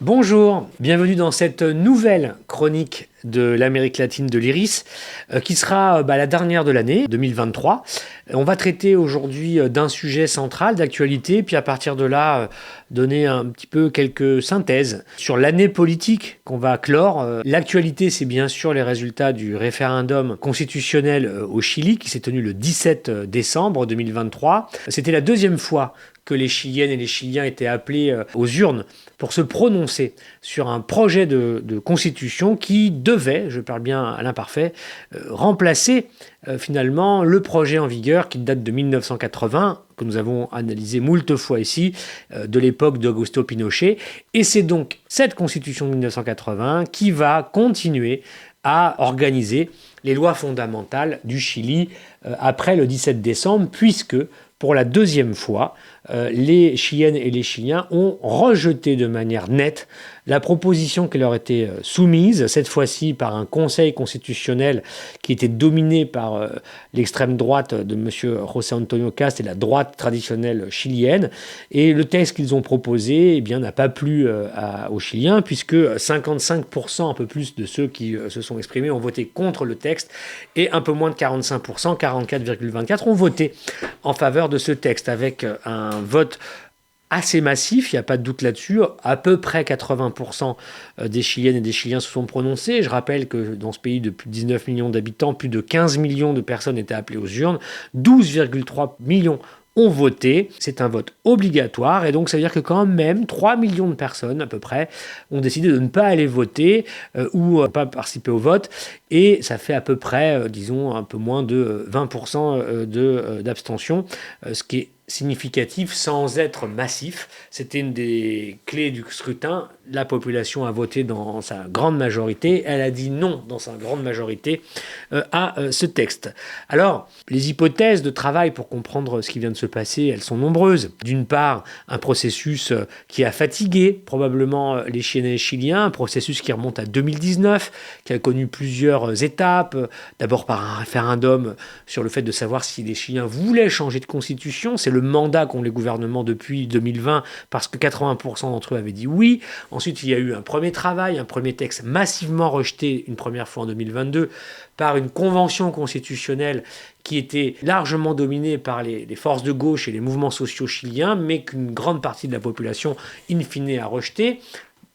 Bonjour, bienvenue dans cette nouvelle chronique de l'Amérique latine de l'Iris, qui sera la dernière de l'année 2023. On va traiter aujourd'hui d'un sujet central d'actualité, puis à partir de là, donner un petit peu quelques synthèses sur l'année politique qu'on va clore. L'actualité, c'est bien sûr les résultats du référendum constitutionnel au Chili, qui s'est tenu le 17 décembre 2023. C'était la deuxième fois que les Chiliennes et les Chiliens étaient appelés aux urnes pour se prononcer sur un projet de constitution qui devait, je parle bien à l'imparfait, remplacer finalement le projet en vigueur qui date de 1980, que nous avons analysé moult fois ici, de l'époque d'Augusto Pinochet. Et c'est donc cette constitution de 1980 qui va continuer à organiser les lois fondamentales du Chili après le 17 décembre, puisque pour la deuxième fois, les Chiliennes et les Chiliens ont rejeté de manière nette la proposition qui leur était soumise, cette fois-ci par un conseil constitutionnel qui était dominé par l'extrême droite de M. José Antonio Kast et la droite traditionnelle chilienne. Et le texte qu'ils ont proposé n'a pas plu aux Chiliens, puisque 55%, un peu plus de ceux qui se sont exprimés, ont voté contre le texte, et un peu moins de 45%, 44,24%, ont voté en faveur de ce texte, avec un vote assez massif, il n'y a pas de doute là-dessus. À peu près 80% des Chiliennes et des Chiliens se sont prononcés. Je rappelle que dans ce pays de plus de 19 millions d'habitants, plus de 15 millions de personnes étaient appelées aux urnes, 12,3 millions ont voté. C'est un vote obligatoire, et donc ça veut dire que quand même 3 millions de personnes à peu près ont décidé de ne pas aller voter ou pas participer au vote, et ça fait à peu près, disons, un peu moins de 20% d'abstention, ce qui est significatif sans être massif. C'était une des clés du scrutin. La population a voté dans sa grande majorité. Elle a dit non dans sa grande majorité à ce texte. Alors, les hypothèses de travail pour comprendre ce qui vient de se passer, elles sont nombreuses. D'une part, un processus qui a fatigué probablement les Chiliennes et les Chiliens, un processus qui remonte à 2019, qui a connu plusieurs étapes. D'abord par un référendum sur le fait de savoir si les Chiliens voulaient changer de constitution. C'est le mandat qu'ont les gouvernements depuis 2020, parce que 80% d'entre eux avaient dit oui. Ensuite, il y a eu un premier travail, un premier texte massivement rejeté une première fois en 2022 par une convention constitutionnelle qui était largement dominée par les forces de gauche et les mouvements sociaux chiliens, mais qu'une grande partie de la population, in fine, a rejeté.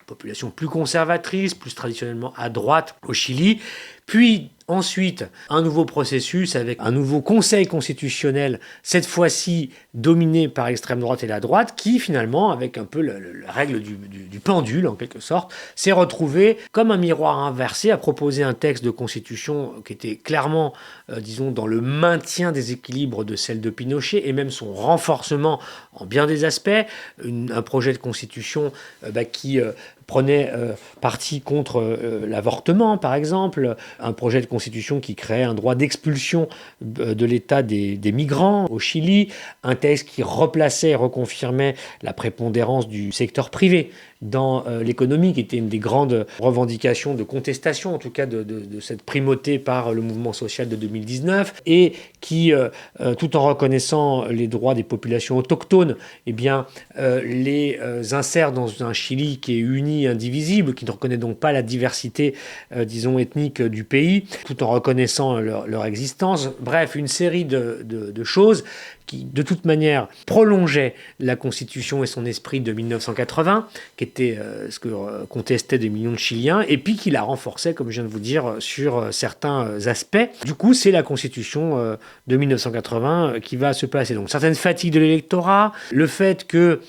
Population plus conservatrice, plus traditionnellement à droite au Chili. Puis ensuite, un nouveau processus avec un nouveau conseil constitutionnel, cette fois-ci dominé par l'extrême droite et la droite, qui finalement, avec un peu la règle du pendule en quelque sorte, s'est retrouvé comme un miroir inversé à proposer un texte de constitution qui était clairement, disons, dans le maintien des équilibres de celle de Pinochet, et même son renforcement en bien des aspects. Un projet de constitution qui prenait parti contre l'avortement, par exemple, un projet de constitution qui créait un droit d'expulsion de l'État des migrants au Chili, un texte qui replaçait et reconfirmait la prépondérance du secteur privé dans l'économie, qui était une des grandes revendications de contestation, en tout cas de cette primauté par le mouvement social de 2019, et qui, tout en reconnaissant les droits des populations autochtones, les insère dans un Chili qui est uni, indivisible, qui ne reconnaît donc pas la diversité, disons, ethnique du pays, tout en reconnaissant leur existence. Bref, une série de choses qui, de toute manière, prolongeait la Constitution et son esprit de 1980, qui était ce que contestaient des millions de Chiliens, et puis qui la renforçait, comme je viens de vous dire, sur certains aspects. Du coup, c'est la Constitution de 1980 qui va se passer. Donc, certaines fatigues de l'électorat, le fait que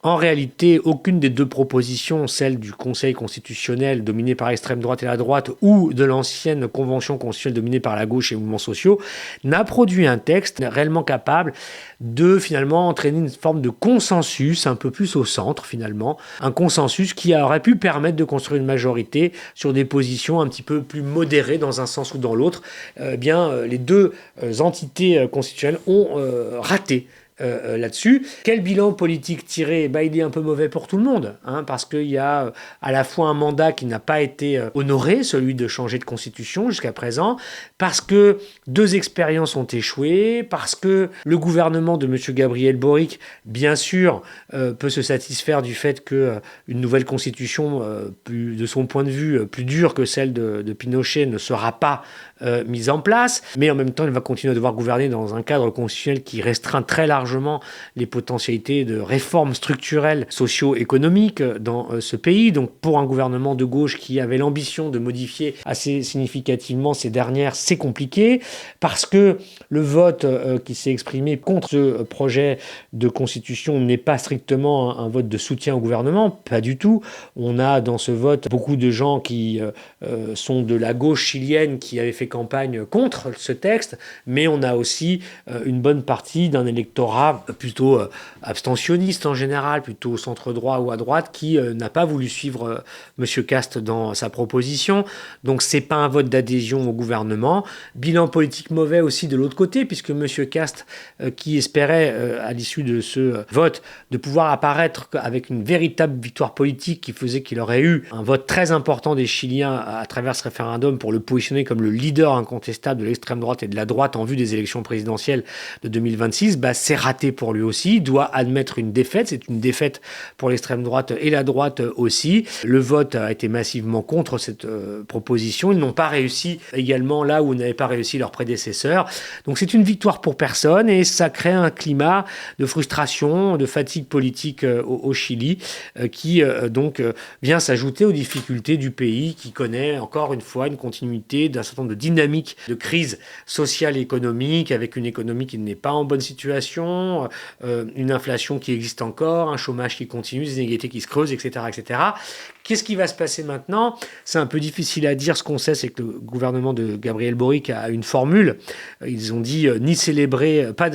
en réalité, aucune des deux propositions, celle du Conseil constitutionnel dominé par l'extrême droite et la droite, ou de l'ancienne Convention constitutionnelle dominée par la gauche et les mouvements sociaux, n'a produit un texte réellement capable de finalement entraîner une forme de consensus un peu plus au centre finalement, un consensus qui aurait pu permettre de construire une majorité sur des positions un petit peu plus modérées dans un sens ou dans l'autre. Les deux entités constitutionnelles ont raté là-dessus. Quel bilan politique tirer? Il est un peu mauvais pour tout le monde, parce qu'il y a à la fois un mandat qui n'a pas été honoré, celui de changer de constitution jusqu'à présent, parce que 2 expériences ont échoué, parce que le gouvernement de M. Gabriel Boric, bien sûr, peut se satisfaire du fait qu'une nouvelle constitution, de son point de vue, plus dure que celle de Pinochet, ne sera pas mise en place, mais en même temps, il va continuer à devoir gouverner dans un cadre constitutionnel qui restreint très largement les potentialités de réformes structurelles socio-économiques dans ce pays. Donc pour un gouvernement de gauche qui avait l'ambition de modifier assez significativement ces dernières, c'est compliqué, parce que le vote qui s'est exprimé contre ce projet de constitution n'est pas strictement un vote de soutien au gouvernement, pas du tout. On a dans ce vote beaucoup de gens qui sont de la gauche chilienne qui avaient fait campagne contre ce texte, mais on a aussi une bonne partie d'un électorat plutôt abstentionniste en général, plutôt centre-droit ou à droite, qui n'a pas voulu suivre M. Cast dans sa proposition. Donc c'est pas un vote d'adhésion au gouvernement. Bilan politique mauvais aussi de l'autre côté, puisque M. Cast, qui espérait à l'issue de ce vote de pouvoir apparaître avec une véritable victoire politique qui faisait qu'il aurait eu un vote très important des Chiliens à travers ce référendum pour le positionner comme le leader incontestable de l'extrême droite et de la droite en vue des élections présidentielles de 2026, c'est raté pour lui aussi. Il doit admettre une défaite. C'est une défaite pour l'extrême droite et la droite aussi. Le vote a été massivement contre cette proposition. Ils n'ont pas réussi également là où n'avaient pas réussi leurs prédécesseurs. Donc c'est une victoire pour personne et ça crée un climat de frustration, de fatigue politique au Chili qui donc vient s'ajouter aux difficultés du pays qui connaît encore une fois une continuité d'un certain nombre de dynamiques de crise sociale et économique, avec une économie qui n'est pas en bonne situation, une inflation qui existe encore, un chômage qui continue, des inégalités qui se creusent, etc., etc. Qu'est-ce qui va se passer maintenant? C'est un peu difficile à dire. Ce qu'on sait, c'est que le gouvernement de Gabriel Boric a une formule. Ils ont dit ni célébrer, pas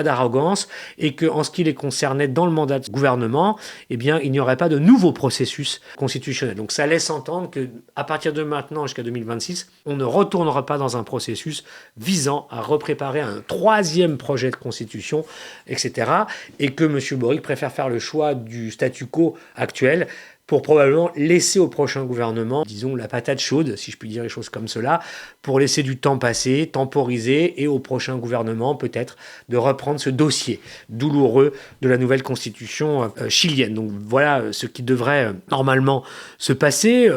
d'arrogance, et qu'en ce qui les concernait dans le mandat de gouvernement, il n'y aurait pas de nouveau processus constitutionnel. Donc ça laisse entendre qu'à partir de maintenant jusqu'à 2026, on ne retournera pas dans un processus visant à repréparer un 3e projet de constitution, etc. Et que M. Boric préfère faire le choix du statu quo actuel pour probablement laisser au prochain gouvernement, disons, la patate chaude, si je puis dire les choses comme cela, pour laisser du temps passer, temporiser, et au prochain gouvernement, peut-être, de reprendre ce dossier douloureux de la nouvelle constitution chilienne. Donc voilà ce qui devrait normalement se passer.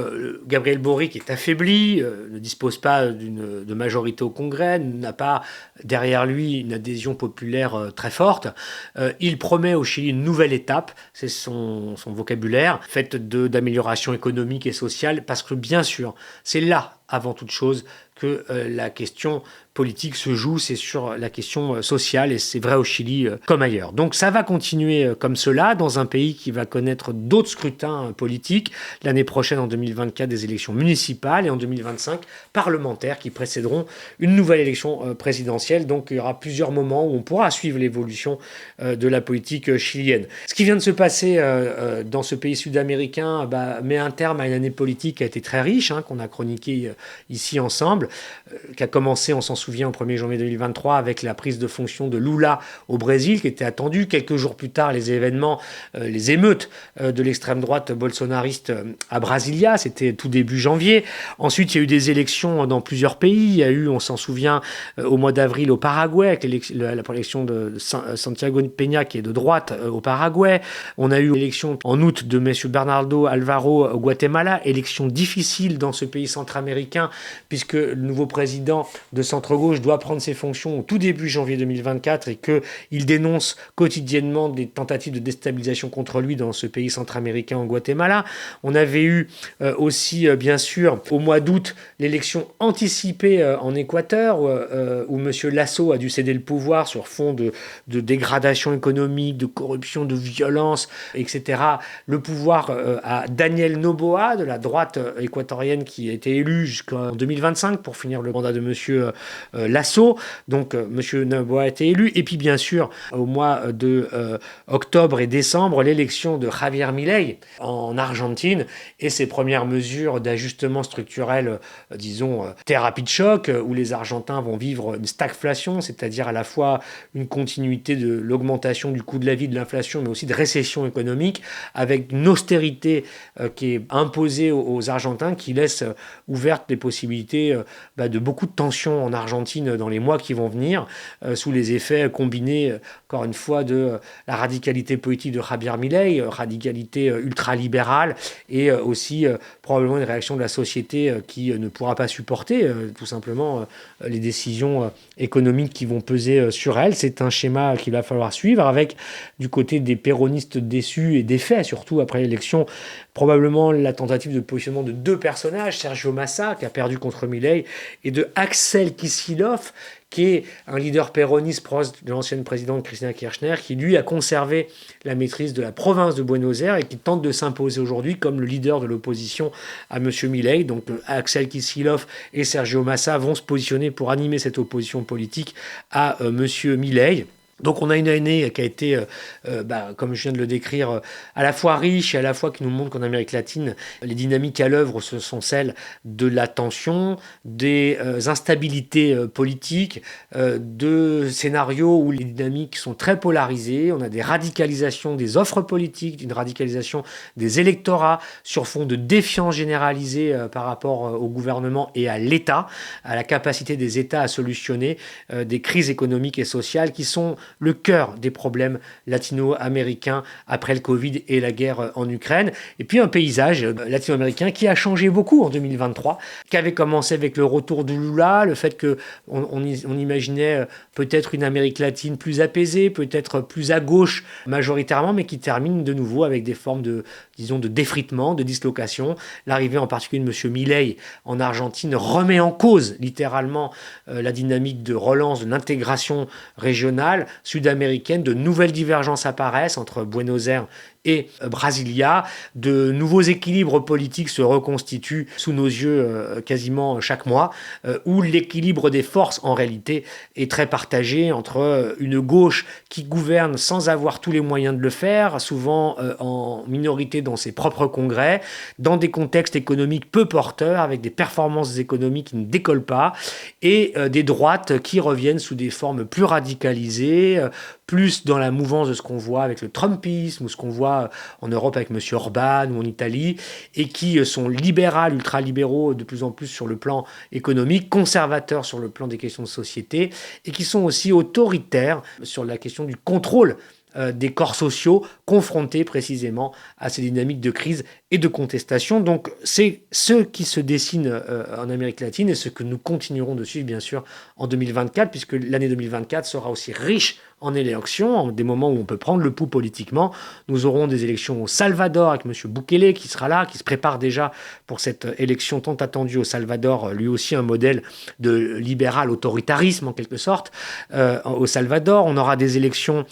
Gabriel Boric est affaibli, ne dispose pas de majorité au Congrès, n'a pas derrière lui une adhésion populaire très forte. Il promet au Chili une nouvelle étape, c'est son vocabulaire, faite d'amélioration économique et sociale, parce que bien sûr, c'est là, avant toute chose, que la question politique se joue, c'est sur la question sociale, et c'est vrai au Chili comme ailleurs. Donc ça va continuer comme cela, dans un pays qui va connaître d'autres scrutins politiques, l'année prochaine, en 2024, des élections municipales, et en 2025, parlementaires, qui précéderont une nouvelle élection présidentielle. Donc il y aura plusieurs moments où on pourra suivre l'évolution de la politique chilienne. Ce qui vient de se passer dans ce pays sud-américain met un terme à une année politique qui a été très riche, qu'on a chroniqué ici ensemble, qui a commencé, on s'en souvient, au 1er janvier 2023 avec la prise de fonction de Lula au Brésil, qui était attendue. Quelques jours plus tard, les événements, les émeutes de l'extrême droite bolsonariste à Brasilia, c'était tout début janvier. Ensuite, il y a eu des élections dans plusieurs pays. Il y a eu, on s'en souvient, au mois d'avril au Paraguay, avec l'élection de Santiago Peña, qui est de droite au Paraguay. On a eu l'élection en août de M. Bernardo Alvaro au Guatemala, élection difficile dans ce pays centra-américain, puisque le nouveau président de centre-gauche doit prendre ses fonctions au tout début janvier 2024 et qu'il dénonce quotidiennement des tentatives de déstabilisation contre lui dans ce pays centra-américain, au Guatemala. On avait eu aussi, bien sûr, au mois d'août, l'élection anticipée en Équateur, où M. Lasso a dû céder le pouvoir sur fond de dégradation économique, de corruption, de violence, etc. Le pouvoir à Daniel Noboa, de la droite équatorienne, qui a été élu jusqu'en 2025 pour finir le mandat de M. Lasso. Donc M. Noboa a été élu. Et puis bien sûr, au mois de octobre et décembre, l'élection de Javier Milei en Argentine et ses premières mesures d'ajustement structurel, disons, thérapie de choc, où les Argentins vont vivre une stagflation, c'est-à-dire à la fois une continuité de l'augmentation du coût de la vie, de l'inflation, mais aussi de récession économique, avec une austérité qui est imposée aux Argentins, qui laisse ouvertes les possibilités de beaucoup de tensions en Argentine dans les mois qui vont venir, sous les effets combinés, encore une fois, de la radicalité politique de Javier Milei, radicalité ultralibérale, et aussi probablement une réaction de la société qui ne pourra pas supporter tout simplement les décisions économiques qui vont peser sur elle. C'est un schéma qu'il va falloir suivre, avec du côté des péronistes déçus et défaits, surtout après l'élection, probablement la tentative de positionnement de deux personnages, Sergio Massa, qui a perdu contre Milei, et de Axel Kicillof, qui est un leader péroniste proche de l'ancienne présidente Cristina Kirchner, qui lui a conservé la maîtrise de la province de Buenos Aires et qui tente de s'imposer aujourd'hui comme le leader de l'opposition à M. Milei. Donc Axel Kicillof et Sergio Massa vont se positionner pour animer cette opposition politique à M. Milei. Donc on a une année qui a été, comme je viens de le décrire, à la fois riche et à la fois qui nous montre qu'en Amérique latine, les dynamiques à l'œuvre ce sont celles de la tension, des instabilités politiques, de scénarios où les dynamiques sont très polarisées. On a des radicalisations des offres politiques, une radicalisation des électorats sur fond de défiance généralisée par rapport au gouvernement et à l'État, à la capacité des États à solutionner des crises économiques et sociales qui sont le cœur des problèmes latino-américains après le Covid et la guerre en Ukraine. Et puis un paysage latino-américain qui a changé beaucoup en 2023, qui avait commencé avec le retour de Lula, le fait qu'on imaginait peut-être une Amérique latine plus apaisée, peut-être plus à gauche majoritairement, mais qui termine de nouveau avec des formes de défritement, de dislocation. L'arrivée en particulier de M. Milei en Argentine remet en cause littéralement la dynamique de relance de l'intégration régionale sud-américaine. De nouvelles divergences apparaissent entre Buenos Aires et Brasilia. De nouveaux équilibres politiques se reconstituent sous nos yeux quasiment chaque mois, où l'équilibre des forces en réalité est très partagé entre une gauche qui gouverne sans avoir tous les moyens de le faire, souvent en minorité dans ses propres congrès, dans des contextes économiques peu porteurs, avec des performances économiques qui ne décollent pas, et des droites qui reviennent sous des formes plus radicalisées, plus dans la mouvance de ce qu'on voit avec le Trumpisme, ou ce qu'on voit en Europe avec M. Orban, ou en Italie, et qui sont libérales, ultralibéraux de plus en plus sur le plan économique, conservateurs sur le plan des questions de société, et qui sont aussi autoritaires sur la question du contrôle des corps sociaux confrontés précisément à ces dynamiques de crise et de contestation. Donc c'est ce qui se dessine en Amérique latine et ce que nous continuerons de suivre bien sûr en 2024, puisque l'année 2024 sera aussi riche en élections, en des moments où on peut prendre le pouls politiquement. Nous aurons des élections au Salvador avec M. Bukele qui sera là, qui se prépare déjà pour cette élection tant attendue au Salvador, lui aussi un modèle de libéral autoritarisme en quelque sorte. Au Salvador, on aura des élections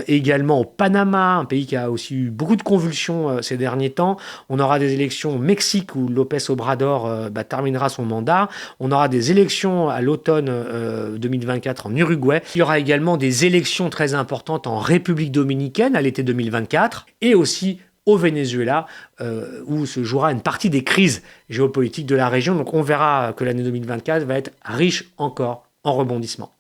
également au Panama, un pays qui a aussi eu beaucoup de convulsions ces derniers temps. On aura des élections au Mexique où López Obrador terminera son mandat. On aura des élections à l'automne 2024 en Uruguay. Il y aura également des élections très importantes en République dominicaine à l'été 2024 et aussi au Venezuela où se jouera une partie des crises géopolitiques de la région. Donc on verra que l'année 2024 va être riche encore en rebondissements.